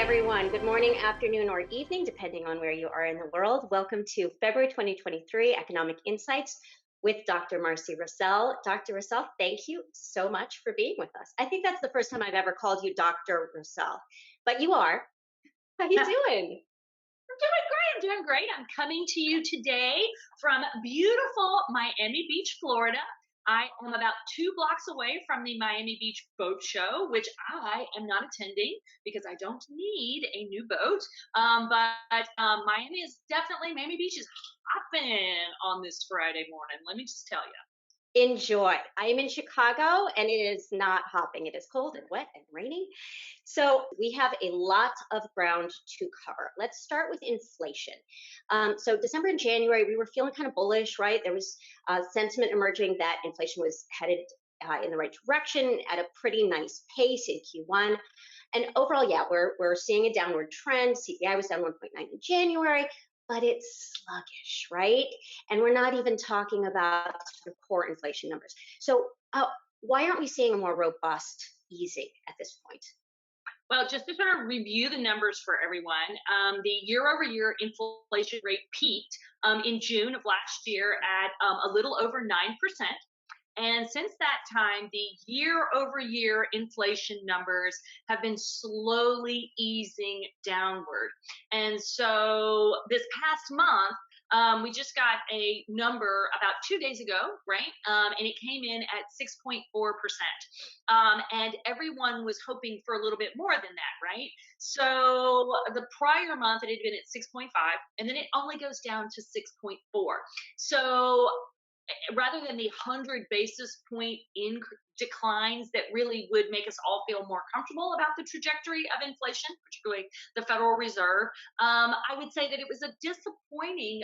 everyone. Good morning, afternoon, or evening, depending on where you are in the world. Welcome to February 2023 Economic Insights with Dr. Marcy Rossell. Dr. Rossell, thank you so much for being with us. I think that's the first time I've ever called you Dr. Rossell, but you are. How you doing? I'm doing great. I'm coming to you today from beautiful Miami Beach, Florida. I am about 2 blocks away from the Miami Beach Boat Show, which I am not attending because I don't need a new boat. But Miami Beach is hopping on this Friday morning. Let me just tell you. Enjoy. I am in Chicago and it is not hopping. It is cold and wet and rainy. So we have a lot of ground to cover. Let's start with inflation. So December and January, we were feeling kind of bullish, right? There was sentiment emerging that inflation was headed in the right direction at a pretty nice pace in Q1. And overall, yeah, we're seeing a downward trend. CPI was down 1.9 in January, but it's sluggish, right? And we're not even talking about sort of core inflation numbers. So why aren't we seeing a more robust easing at this point? Well, just to sort of review the numbers for everyone, the year-over-year inflation rate peaked in June of last year at a little over 9%. And since that time, the year-over-year inflation numbers have been slowly easing downward. And so this past month, we just got a number about 2 days ago, right? And it came in at 6.4%. And everyone was hoping for a little bit more than that, right? So the prior month, it had been at 6.5, and then it only goes down to 6.4. So rather than the 100 basis point declines that really would make us all feel more comfortable about the trajectory of inflation, particularly the Federal Reserve, I would say that it was a disappointing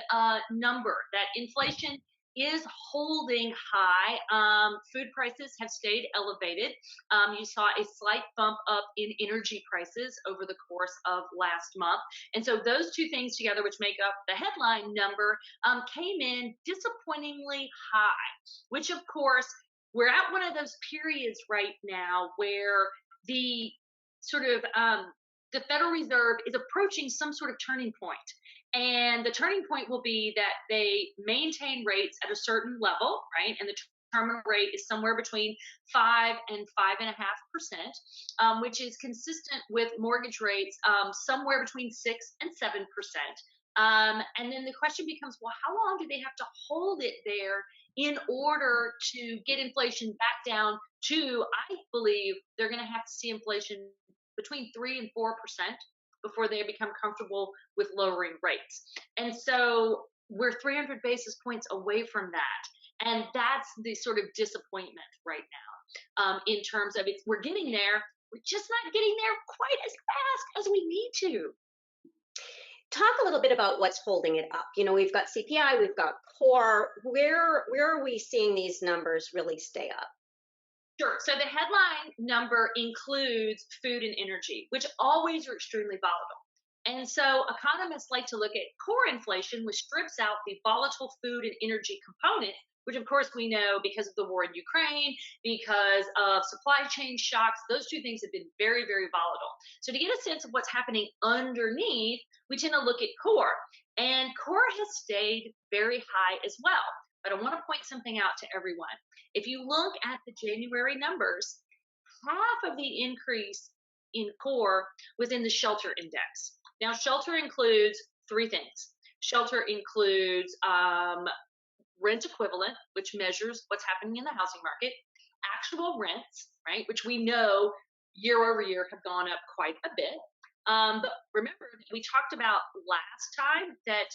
number, that inflation is holding high. Food prices have stayed elevated. You saw a slight bump up in energy prices over the course of last month. And so those two things together, which make up the headline number, came in disappointingly high, which of course, we're at one of those periods right now where the sort of the Federal Reserve is approaching some sort of turning point. And the turning point will be that they maintain rates at a certain level, right? And the terminal rate is somewhere between 5 and 5.5%, which is consistent with mortgage rates somewhere between 6 and 7%. And then the question becomes, well, how long do they have to hold it there in order to get inflation back down to, I believe they're going to have to see inflation between 3 and 4% before they become comfortable with lowering rates. And so we're 300 basis points away from that. And that's the sort of disappointment right now, in terms of we're getting there. We're just not getting there quite as fast as we need to. Talk a little bit about what's holding it up. You know, we've got CPI, we've got core. Where are we seeing these numbers really stay up? Sure. So the headline number includes food and energy, which always are extremely volatile. And so economists like to look at core inflation, which strips out the volatile food and energy component, which of course we know because of the war in Ukraine, because of supply chain shocks, those two things have been very, very volatile. So to get a sense of what's happening underneath, we tend to look at core. And core has stayed very high as well. But I want to point something out to everyone. If you look at the January numbers, half of the increase in core was in the shelter index. Now, shelter includes three things. Shelter includes rent equivalent, which measures what's happening in the housing market, actual rents, right, which we know year over year have gone up quite a bit. But remember, we talked about last time that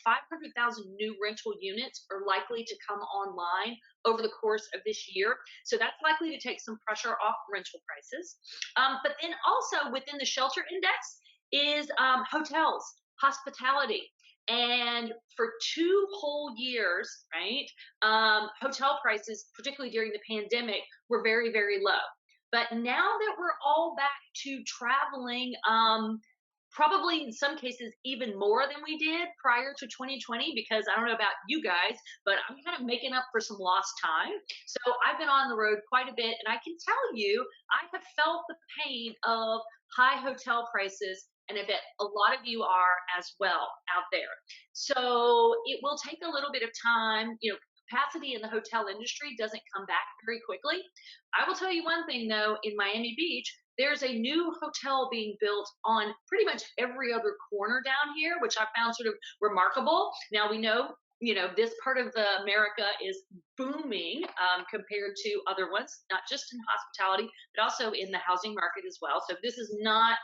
500,000 new rental units are likely to come online over the course of this year. So that's likely to take some pressure off rental prices. But then also within the shelter index is hotels, hospitality. And for 2 whole years, right, hotel prices, particularly during the pandemic, were very, very low. But now that we're all back to traveling probably in some cases even more than we did prior to 2020, because I don't know about you guys, but I'm kind of making up for some lost time. So I've been on the road quite a bit, and I can tell you, I have felt the pain of high hotel prices, and I bet a lot of you are as well out there. So it will take a little bit of time. Capacity in the hotel industry doesn't come back very quickly. I will tell you one thing though, in Miami Beach, there's a new hotel being built on pretty much every other corner down here, which I found sort of remarkable. Now we know, this part of America is booming compared to other ones, not just in hospitality, but also in the housing market as well. So this is not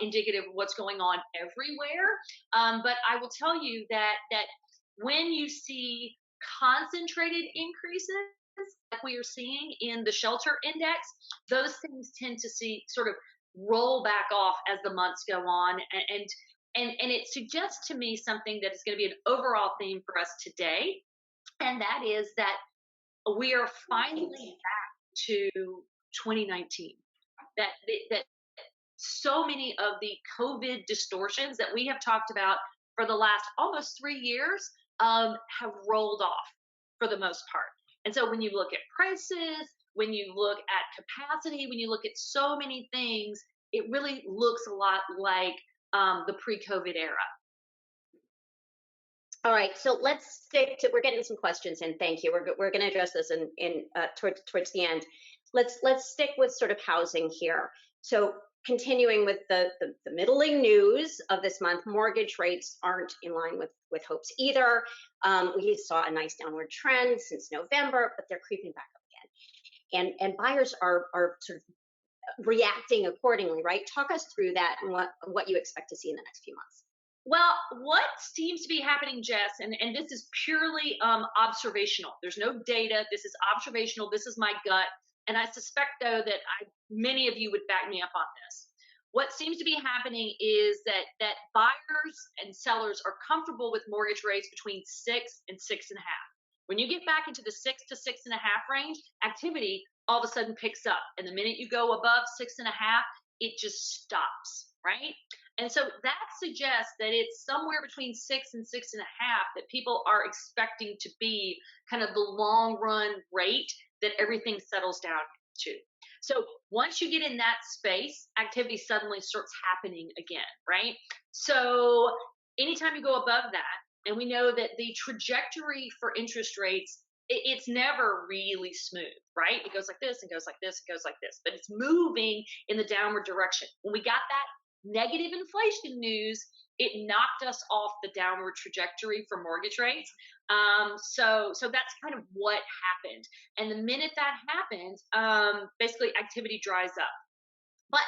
indicative of what's going on everywhere. But I will tell you that when you see concentrated increases like we are seeing in the shelter index, those things tend to see sort of roll back off as the months go on. And it suggests to me something that is going to be an overall theme for us today, and that is that we are finally back to 2019. That so many of the COVID distortions that we have talked about for the last almost 3 years have rolled off for the most part. And so when you look at prices, when you look at capacity, when you look at so many things, it really looks a lot like the pre-COVID era. All right, so let's stick to. We're getting some questions in. Thank you. We're going to address this in towards the end. Let's stick with sort of housing here. So continuing with the middling news of this month, mortgage rates aren't in line with hopes either. We saw a nice downward trend since November, but they're creeping back up again. And buyers are sort of reacting accordingly, right? Talk us through that and what you expect to see in the next few months. Well, what seems to be happening, Jess, and this is purely observational. There's no data. This is observational. This is my gut. And I suspect, though, that many of you would back me up on this. What seems to be happening is that buyers and sellers are comfortable with mortgage rates between 6 and 6.5. When you get back into the 6 to 6.5 range, activity all of a sudden picks up. And the minute you go above 6.5, it just stops, right? And so that suggests that it's somewhere between 6 and 6.5 that people are expecting to be kind of the long run rate that everything settles down to. So once you get in that space, activity suddenly starts happening again, right? So anytime you go above that, and we know that the trajectory for interest rates, it's never really smooth, right? It goes like this and goes like this and goes like this, but it's moving in the downward direction. When we got that negative inflation news, it knocked us off the downward trajectory for mortgage rates. So that's kind of what happened. And the minute that happened, basically activity dries up. But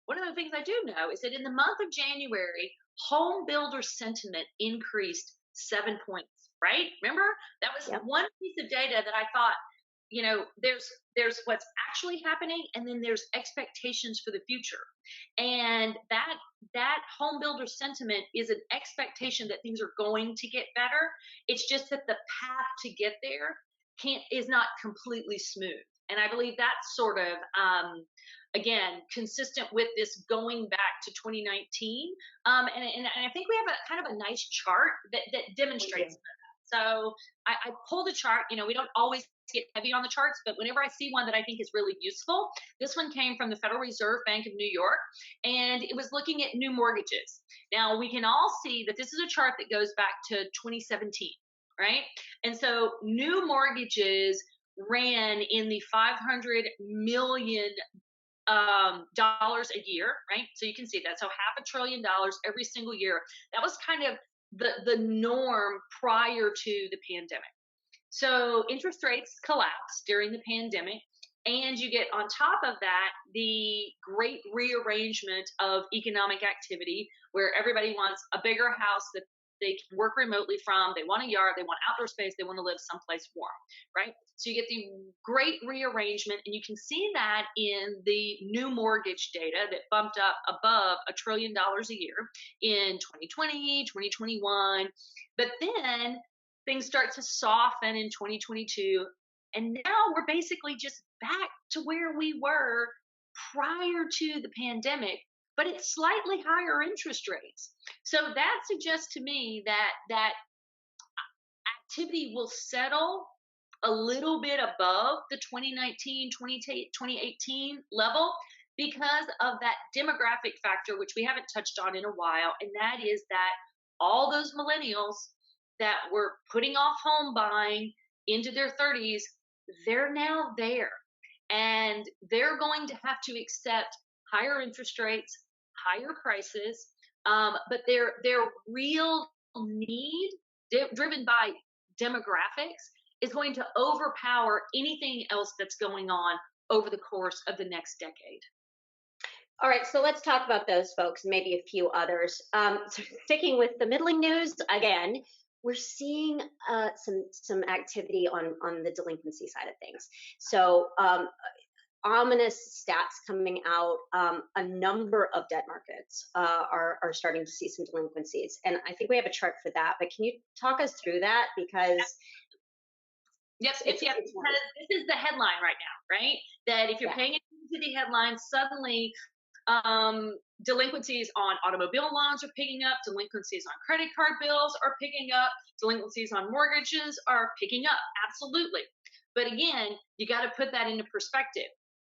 one of the things I do know is that in the month of January, home builder sentiment increased 7 points, right? Remember, that was one piece of data that I thought, there's what's actually happening, and then there's expectations for the future. And that home builder sentiment is an expectation that things are going to get better. It's just that the path to get there is not completely smooth. And I believe that's sort of again consistent with this going back to 2019. And I think we have a kind of a nice chart that demonstrates that. So I pulled a chart. We don't always get heavy on the charts, but whenever I see one that I think is really useful, this one came from the Federal Reserve Bank of New York, and it was looking at new mortgages. Now we can all see that this is a chart that goes back to 2017, right? And so new mortgages ran in the $500 million dollars a year, right? So you can see that. So $500 billion every single year. That was kind of the norm prior to the pandemic. So interest rates collapsed during the pandemic, and you get on top of that the great rearrangement of economic activity, where everybody wants a bigger house that they can work remotely from. They want a yard, they want outdoor space, they want to live someplace warm, right? So you get the great rearrangement, and you can see that in the new mortgage data that bumped up above $1 trillion a year in 2020, 2021. But then things start to soften in 2022. And now we're basically just back to where we were prior to the pandemic, but it's slightly higher interest rates. So that suggests to me that activity will settle a little bit above the 2019, 2018 level because of that demographic factor, which we haven't touched on in a while. And that is that all those millennials that were putting off home buying into their 30s, they're now there. And they're going to have to accept higher interest rates, higher prices, but their real need, driven by demographics, is going to overpower anything else that's going on over the course of the next decade. All right, so let's talk about those folks, maybe a few others. So sticking with the middling news again, we're seeing some activity on the delinquency side of things. So ominous stats coming out. A number of debt markets are starting to see some delinquencies, and I think we have a chart for that. But can you talk us through that, because Yep, yep. Because this is the headline right now, right? That if you're paying attention to the headlines, suddenly delinquencies on automobile loans are picking up, delinquencies on credit card bills are picking up, delinquencies on mortgages are picking up. Absolutely. But again, you got to put that into perspective.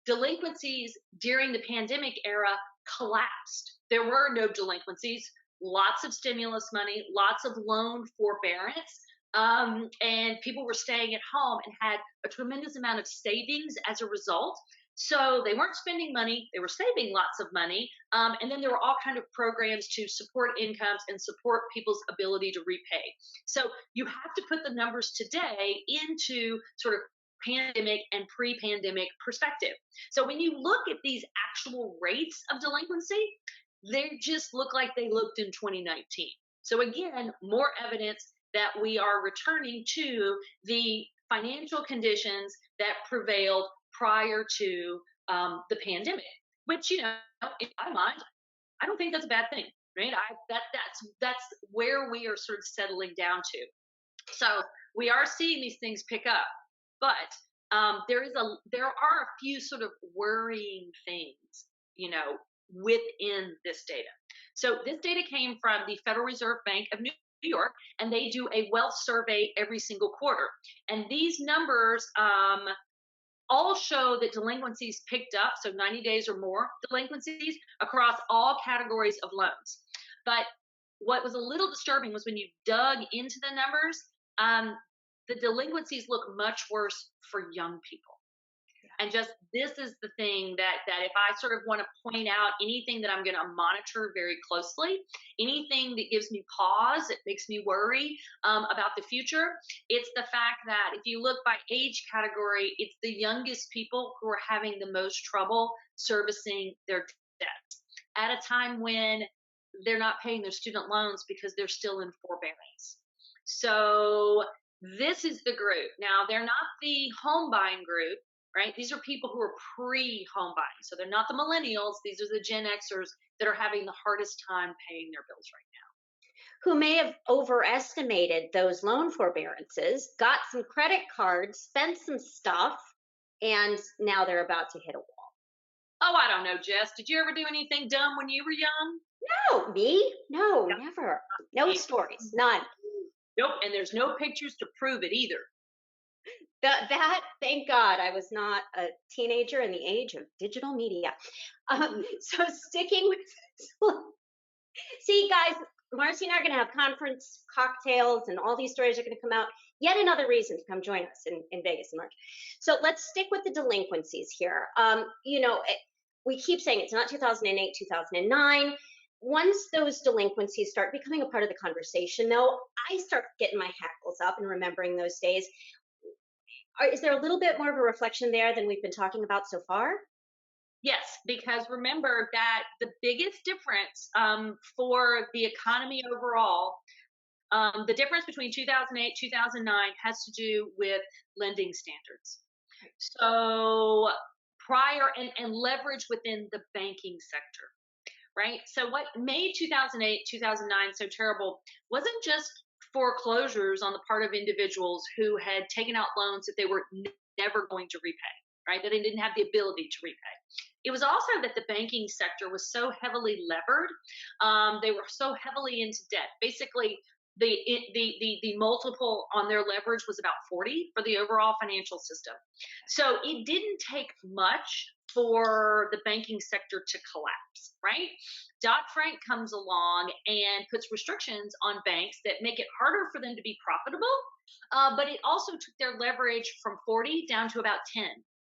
Delinquencies during the pandemic era collapsed. There were no delinquencies, lots of stimulus money, lots of loan forbearance. And people were staying at home and had a tremendous amount of savings as a result. So they weren't spending money, they were saving lots of money. And then there were all kind of programs to support incomes and support people's ability to repay. So you have to put the numbers today into sort of pandemic and pre-pandemic perspective. So when you look at these actual rates of delinquency, they just look like they looked in 2019. So again, more evidence that we are returning to the financial conditions that prevailed prior to the pandemic, which, in my mind, I don't think that's a bad thing, right? That's where we are sort of settling down to. So we are seeing these things pick up, but there are a few sort of worrying things, within this data. So this data came from the Federal Reserve Bank of New York, and they do a wealth survey every single quarter. And these numbers all show that delinquencies picked up, so 90 days or more delinquencies across all categories of loans. But what was a little disturbing was when you dug into the numbers, the delinquencies look much worse for young people. And just this is the thing that if I sort of want to point out anything that I'm going to monitor very closely, anything that gives me pause, it makes me worry about the future, it's the fact that if you look by age category, it's the youngest people who are having the most trouble servicing their debts at a time when they're not paying their student loans because they're still in forbearance. So this is the group. Now, they're not the home buying group, right? These are people who are pre-home buying. So they're not the millennials. These are the Gen Xers that are having the hardest time paying their bills right now. Who may have overestimated those loan forbearances, got some credit cards, spent some stuff, and now they're about to hit a wall. Oh, I don't know, Jess. Did you ever do anything dumb when you were young? No, me? No, never. No stories, none. Nope, and there's no pictures to prove it either. That, thank God, I was not a teenager in the age of digital media. So sticking with, see, guys, Marcy and I are going to have conference cocktails, and all these stories are going to come out. Yet another reason to come join us in Vegas in March. So let's stick with the delinquencies here. We keep saying it's not 2008, 2009. Once those delinquencies start becoming a part of the conversation, though, I start getting my hackles up and remembering those days. Is there a little bit more of a reflection there than we've been talking about so far? Yes, because remember that the biggest difference for the economy overall, the difference between 2008, 2009 has to do with lending standards. So prior and leverage within the banking sector, right? So what made 2008, 2009 so terrible wasn't just foreclosures on the part of individuals who had taken out loans that they were never going to repay. right? That they didn't have the ability to repay. It was also that the banking sector was so heavily levered. They were so heavily into debt. Basically, the multiple on their leverage was about 40 for the overall financial system. So it didn't take much for the banking sector to collapse, right? Dodd-Frank comes along and puts restrictions on banks that make it harder for them to be profitable, but it also took their leverage from 40 down to about 10,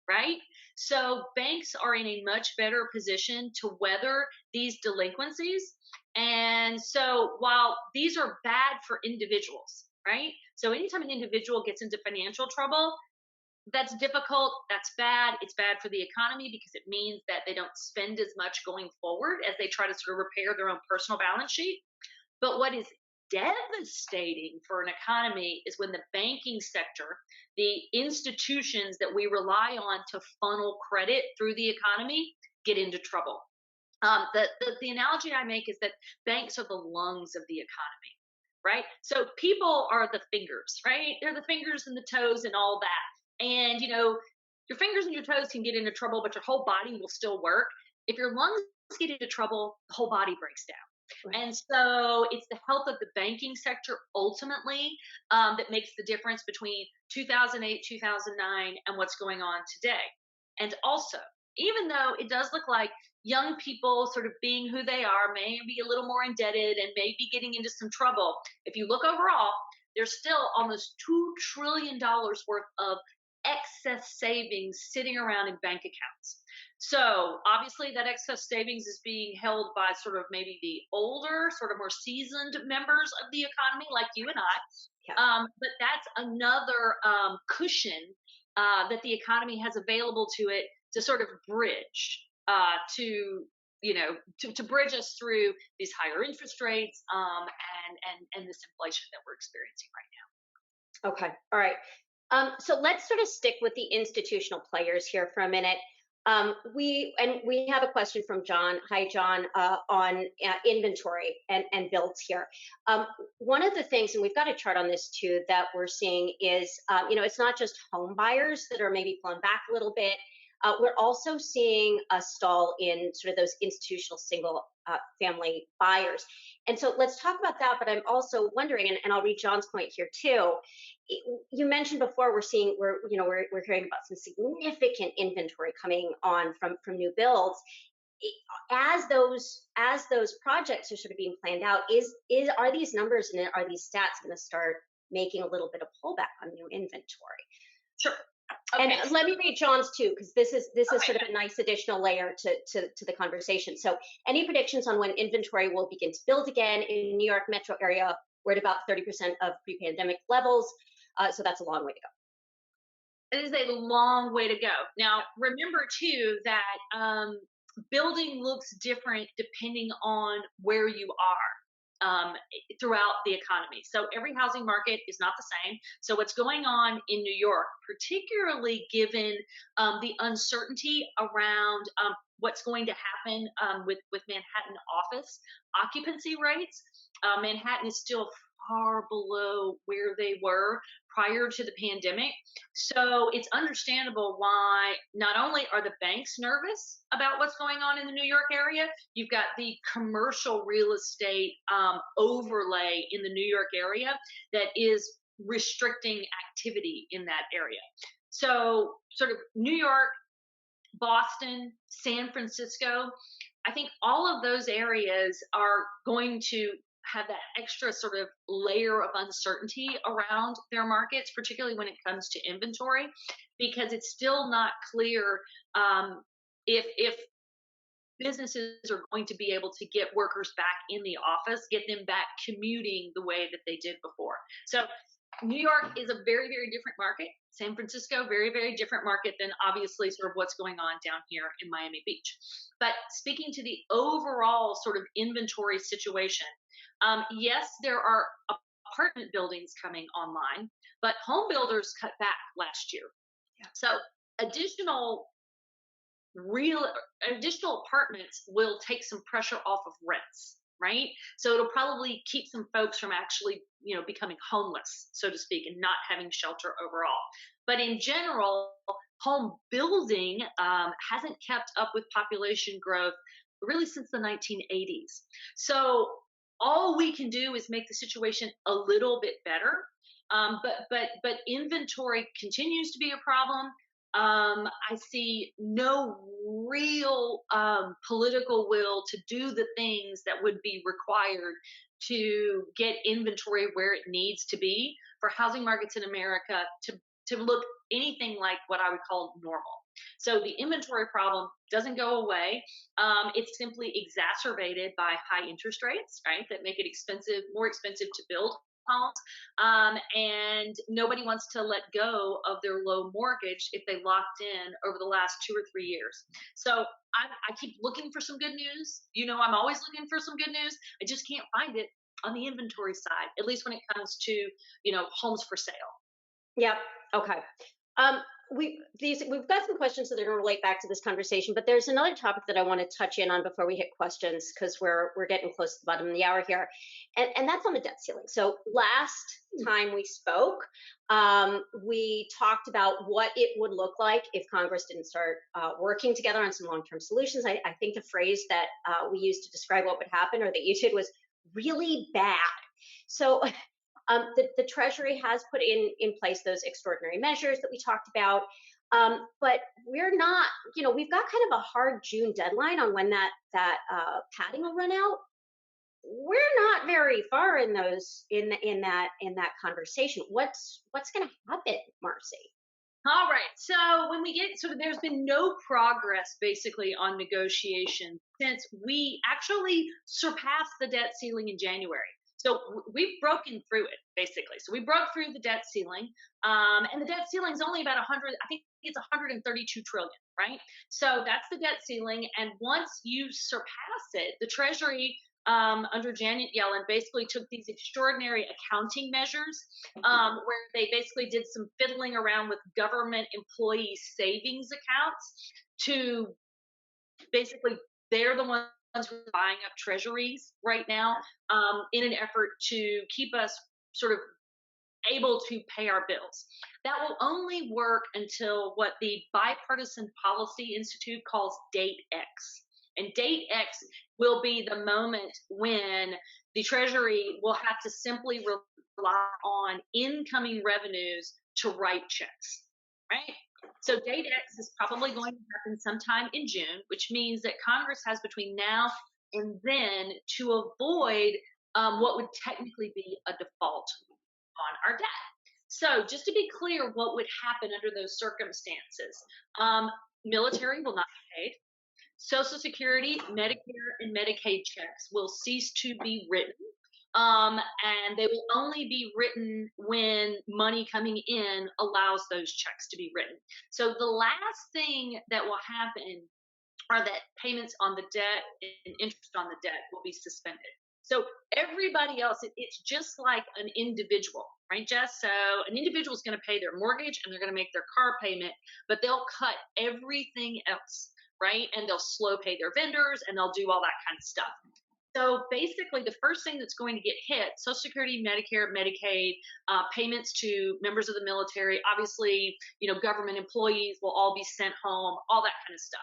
right? So banks are in a much better position to weather these delinquencies. And so while these are bad for individuals, right? So anytime an individual gets into financial trouble, that's difficult, that's bad, it's bad for the economy because it means that they don't spend as much going forward as they try to sort of repair their own personal balance sheet. But what is devastating for an economy is when the banking sector, the institutions that we rely on to funnel credit through the economy, get into trouble. The analogy I make is that banks are the lungs of the economy, right? So people are the fingers, right? They're the fingers and the toes and all that. And, your fingers and your toes can get into trouble, but your whole body will still work. If your lungs get into trouble, the whole body breaks down. Right. And so it's the health of the banking sector ultimately that makes the difference between 2008, 2009, and what's going on today. And also, even though it does look like young people sort of being who they are may be a little more indebted and may be getting into some trouble, if you look overall, there's still almost $2 trillion worth of excess savings sitting around in bank accounts. So obviously that excess savings is being held by sort of maybe the older, sort of more seasoned members of the economy, like you and I. Yeah. But that's another cushion that the economy has available to it to sort of bridge to bridge us through these higher interest rates and this inflation that we're experiencing right now. Okay. All right. So let's sort of stick with the institutional players here for a minute. We have a question from John. Hi, John, on inventory and builds here. One of the things, and we've got a chart on this too, that we're seeing is, it's not just home buyers that are maybe pulling back a little bit. We're also seeing a stall in sort of those institutional single family buyers. And so let's talk about that. But I'm also wondering, and I'll read John's point here too. You mentioned before we're hearing about some significant inventory coming on from new builds. As those projects are sort of being planned out, are these numbers and are these stats going to start making a little bit of pullback on new inventory? Sure. Okay. And let me read John's too, because this is Okay. sort of a nice additional layer to the conversation. So, any predictions on when inventory will begin to build again in New York metro area? We're at about 30% of pre-pandemic levels, so that's a long way to go. It is a long way to go. Now, remember too that building looks different depending on where you are throughout the economy. So every housing market is not the same. So what's going on in New York, particularly given the uncertainty around what's going to happen with Manhattan office occupancy rates, Manhattan is still far below where they were prior to the pandemic. So it's understandable why not only are the banks nervous about what's going on in the New York area, you've got the commercial real estate overlay in the New York area that is restricting activity in that area. So sort of New York, Boston, San Francisco, I think all of those areas are going to have that extra sort of layer of uncertainty around their markets, particularly when it comes to inventory, because it's still not clear if businesses are going to be able to get workers back in the office, get them back commuting the way that they did before. So New York is a very, very different market. San Francisco, very, very different market than obviously sort of what's going on down here in Miami Beach. But speaking to the overall sort of inventory situation, yes, there are apartment buildings coming online, but home builders cut back last year. Yeah. So additional apartments will take some pressure off of rents, right? So it'll probably keep some folks from actually, becoming homeless, so to speak, and not having shelter overall. But in general, home building hasn't kept up with population growth really since the 1980s. So all we can do is make the situation a little bit better. But inventory continues to be a problem. I see no real political will to do the things that would be required to get inventory where it needs to be for housing markets in America to look anything like what I would call normal. So the inventory problem doesn't go away. It's simply exacerbated by high interest rates, right? That make it more expensive to build homes. And nobody wants to let go of their low mortgage if they locked in over the last 2 or 3 years. So I keep looking for some good news. I'm always looking for some good news. I just can't find it on the inventory side, at least when it comes to, homes for sale. Yep. Okay. Um, we've got some questions that are going to relate back to this conversation, but there's another topic that I want to touch in on before we hit questions because we're getting close to the bottom of the hour here, and that's on the debt ceiling. So last time we spoke, we talked about what it would look like if Congress didn't start working together on some long-term solutions. I think the phrase that we used to describe what would happen, or that you did, was really bad. So the Treasury has put in place those extraordinary measures that we talked about, but we're not. We've got kind of a hard June deadline on when that padding will run out. We're not very far in those in that conversation. What's going to happen, Marcy? All right. So there's been no progress basically on negotiation since we actually surpassed the debt ceiling in January. So we've broken through it basically. So we broke through the debt ceiling, and the debt ceiling is only about 100. I think it's 132 trillion, right? So that's the debt ceiling, and once you surpass it, the Treasury under Janet Yellen basically took these extraordinary accounting measures where they basically did some fiddling around with government employee savings accounts to basically, they're the ones who are buying up treasuries right now in an effort to keep us sort of able to pay our bills. That will only work until what the Bipartisan Policy Institute calls Date X. And Date X will be the moment when the Treasury will have to simply rely on incoming revenues to write checks, right? So Date X is probably going to happen sometime in June, which means that Congress has between now and then to avoid what would technically be a default on our debt. So just to be clear, what would happen under those circumstances? Military will not be paid. Social Security, Medicare, and Medicaid checks will cease to be written. And they will only be written when money coming in allows those checks to be written. So the last thing that will happen are that payments on the debt and interest on the debt will be suspended. So everybody else, it's just like an individual, right, Jess? So an individual is going to pay their mortgage and they're going to make their car payment, but they'll cut everything else, right? And they'll slow pay their vendors and they'll do all that kind of stuff. So basically, the first thing that's going to get hit: Social Security, Medicare, Medicaid, payments to members of the military. Obviously, government employees will all be sent home, all that kind of stuff.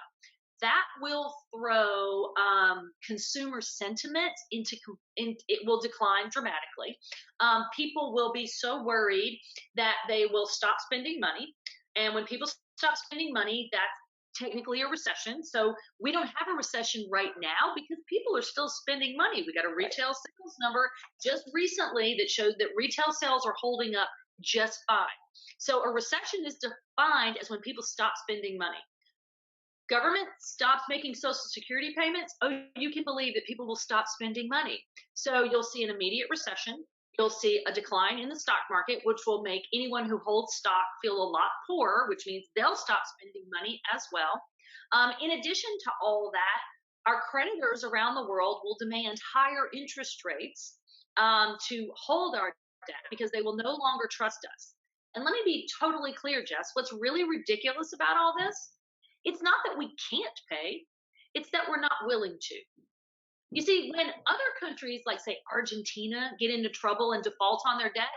That will throw consumer sentiment it will decline dramatically. People will be so worried that they will stop spending money. And when people stop spending money, that's technically a recession. So we don't have a recession right now because people are still spending money. We got a retail sales number just recently that showed that retail sales are holding up just fine. So a recession is defined as when people stop spending money. Government stops making Social Security payments. Oh, you can believe that people will stop spending money. So you'll see an immediate recession. You'll see a decline in the stock market, which will make anyone who holds stock feel a lot poorer, which means they'll stop spending money as well. In addition to all that, our creditors around the world will demand higher interest rates to hold our debt because they will no longer trust us. And let me be totally clear, Jess, what's really ridiculous about all this? It's not that we can't pay, it's that we're not willing to. You see, when other countries like, say, Argentina get into trouble and default on their debt,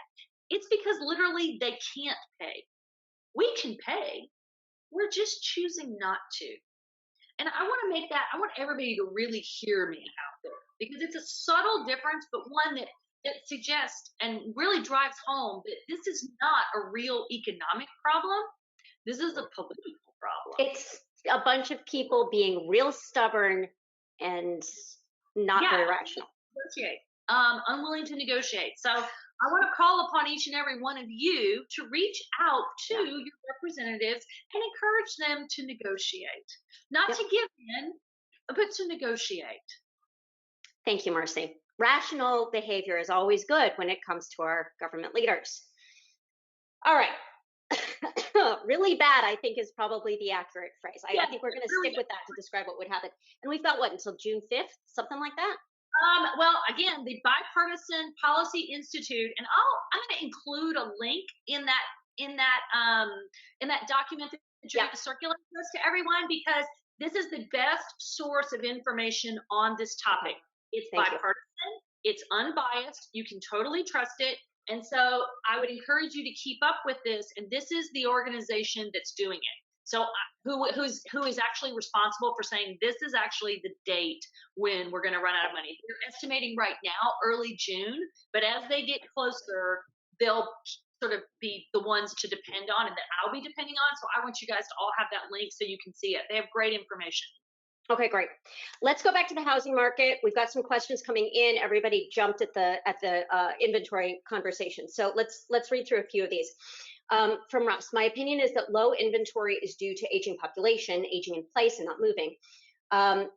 it's because literally they can't pay. We can pay. We're just choosing not to. And I want to make that, I want everybody to really hear me out there because it's a subtle difference, but one that suggests and really drives home that this is not a real economic problem. This is a political problem. It's a bunch of people being real stubborn and not Yeah, very rational. negotiate. Unwilling to negotiate. So I want to call upon each and every one of you to reach out to Yeah. your representatives and encourage them to negotiate, not Yep. to give in, but to negotiate. Thank you, Marcy. Rational behavior is always good when it comes to our government leaders. All right. Really bad, I think, is probably the accurate phrase. I Yes, think we're going to really. stick with that to describe what would happen. And we've got what, until June 5th? Something like that? Well, again, the Bipartisan Policy Institute, and I'm going to include a link in that in that document that you're Yeah. going to circulate this to everyone because this is the best source of information on this topic. It's Thank you. bipartisan, it's unbiased, you can totally trust it. And so I would encourage you to keep up with this. And this is the organization that's doing it. So who is actually responsible for saying this is actually the date when we're going to run out of money? They're estimating right now early June, but as they get closer, they'll sort of be the ones to depend on and that I'll be depending on. So I want you guys to all have that link so you can see it. They have great information. Okay, great. Let's go back to the housing market. We've got some questions coming in. Everybody jumped at the inventory conversation, so let's read through a few of these. From Russ, my opinion is that low inventory is due to aging population, aging in place and not moving.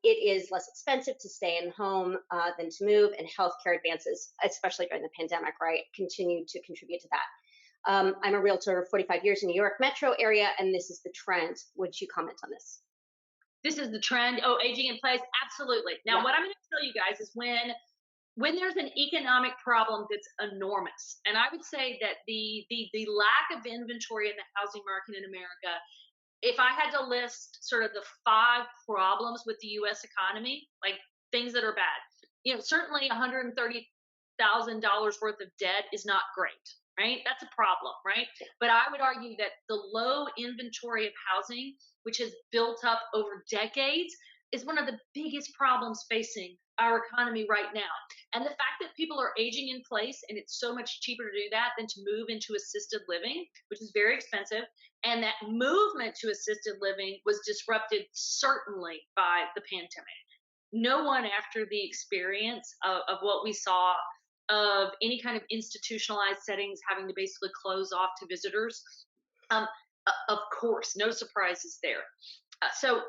It is less expensive to stay in home than to move, and healthcare advances, especially during the pandemic, right, continue to contribute to that. I'm a realtor 45 years in New York metro area, and this is the trend. Would you comment on this? This is the trend. Oh, aging in place. Absolutely. Now, Yeah. what I'm going to tell you guys is when there's an economic problem that's enormous, and I would say that the lack of inventory in the housing market in America, if I had to list sort of the 5 problems with the U.S. economy, like things that are bad, certainly $130,000 worth of debt is not great, right? That's a problem, right? But I would argue that the low inventory of housing, which has built up over decades, is one of the biggest problems facing our economy right now. And the fact that people are aging in place and it's so much cheaper to do that than to move into assisted living, which is very expensive, and that movement to assisted living was disrupted certainly by the pandemic. No one after the experience of what we saw of any kind of institutionalized settings having to basically close off to visitors. Of course, no surprises there. So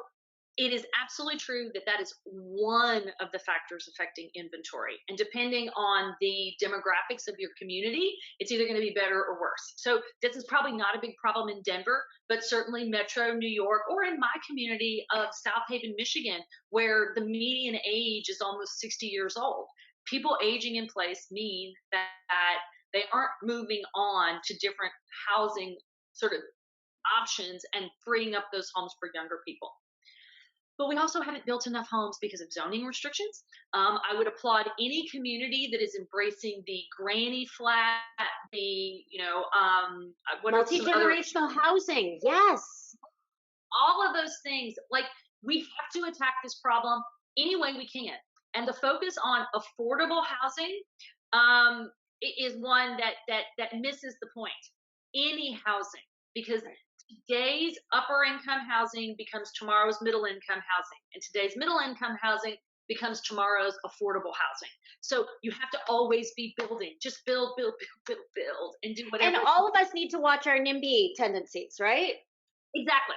it is absolutely true that that is one of the factors affecting inventory. And depending on the demographics of your community, it's either going to be better or worse. So this is probably not a big problem in Denver, but certainly Metro New York, or in my community of South Haven, Michigan, where the median age is almost 60 years old. People aging in place mean that they aren't moving on to different housing sort of options and freeing up those homes for younger people. But we also haven't built enough homes because of zoning restrictions. I would applaud any community that is embracing the granny flat, the Multi-generational housing, yes. all of those things. Like, we have to attack this problem any way we can, and the focus on affordable housing is one that misses the point. Any housing, because today's upper income housing becomes tomorrow's middle income housing, and today's middle income housing becomes tomorrow's affordable housing. So you have to always be building, just build, and do whatever. And all of us need to watch our NIMBY tendencies, right? Exactly.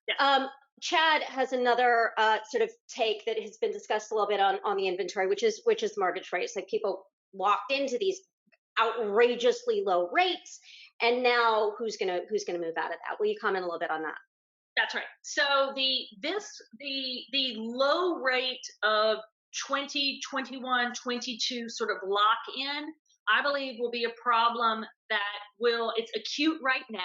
Yeah. Chad has another sort of take that has been discussed a little bit on the inventory, which is mortgage rates. Like, people walked into these outrageously low rates, and now who's gonna move out of that? Will you comment a little bit on that? That's right. So the low rate of 20, 21, 22 sort of lock in, I believe will be a problem that it's acute right now,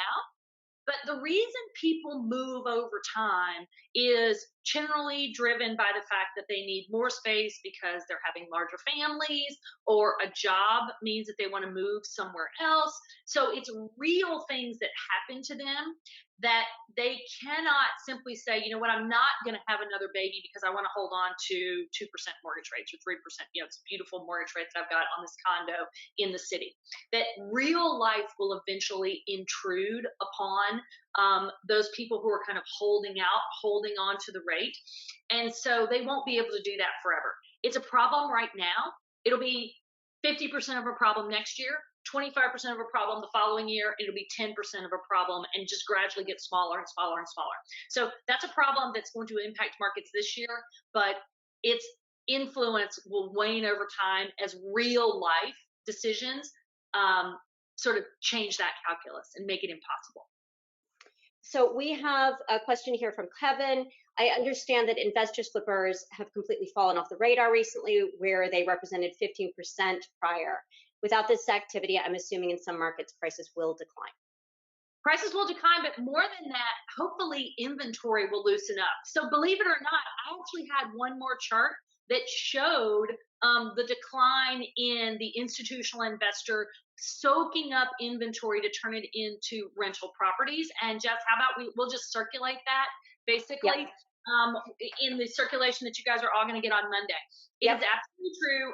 But the reason people move over time is generally driven by the fact that they need more space because they're having larger families, or a job means that they want to move somewhere else. So it's real things that happen to them that they cannot simply say, you know what, I'm not going to have another baby because I want to hold on to 2% mortgage rates or 3%. It's a beautiful mortgage rate that I've got on this condo in the city. That real life will eventually intrude upon those people who are kind of holding on to the rate. And so they won't be able to do that forever. It's a problem right now. It'll be 50% of a problem next year, 25% of a problem the following year. It'll be 10% of a problem and just gradually get smaller and smaller and smaller. So that's a problem that's going to impact markets this year, but its influence will wane over time as real life decisions sort of change that calculus and make it impossible. So we have a question here from Kevin. I understand that investors flippers have completely fallen off the radar recently, where they represented 15% prior. Without this activity, I'm assuming in some markets prices will decline. Prices will decline, but more than that, hopefully inventory will loosen up. So believe it or not, I actually had one more chart that showed the decline in the institutional investor soaking up inventory to turn it into rental properties. And Jess, how about we'll just circulate that Yep. basically in the circulation that you guys are all going to get on Monday. It Yep. is absolutely true.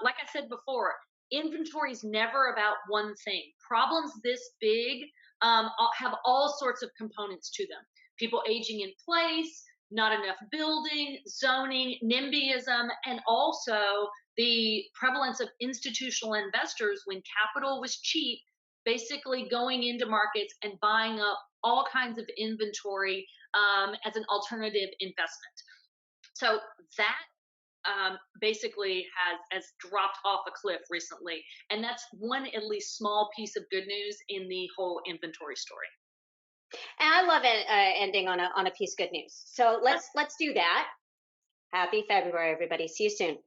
Like I said before, inventory is never about one thing. Problems this big have all sorts of components to them. People aging in place, not enough building, zoning, NIMBYism, and also the prevalence of institutional investors when capital was cheap, basically going into markets and buying up all kinds of inventory as an alternative investment. So that basically has dropped off a cliff recently, and that's one at least small piece of good news in the whole inventory story. And I love it, ending on a piece of good news. So let's do that. Happy February, everybody. See you soon.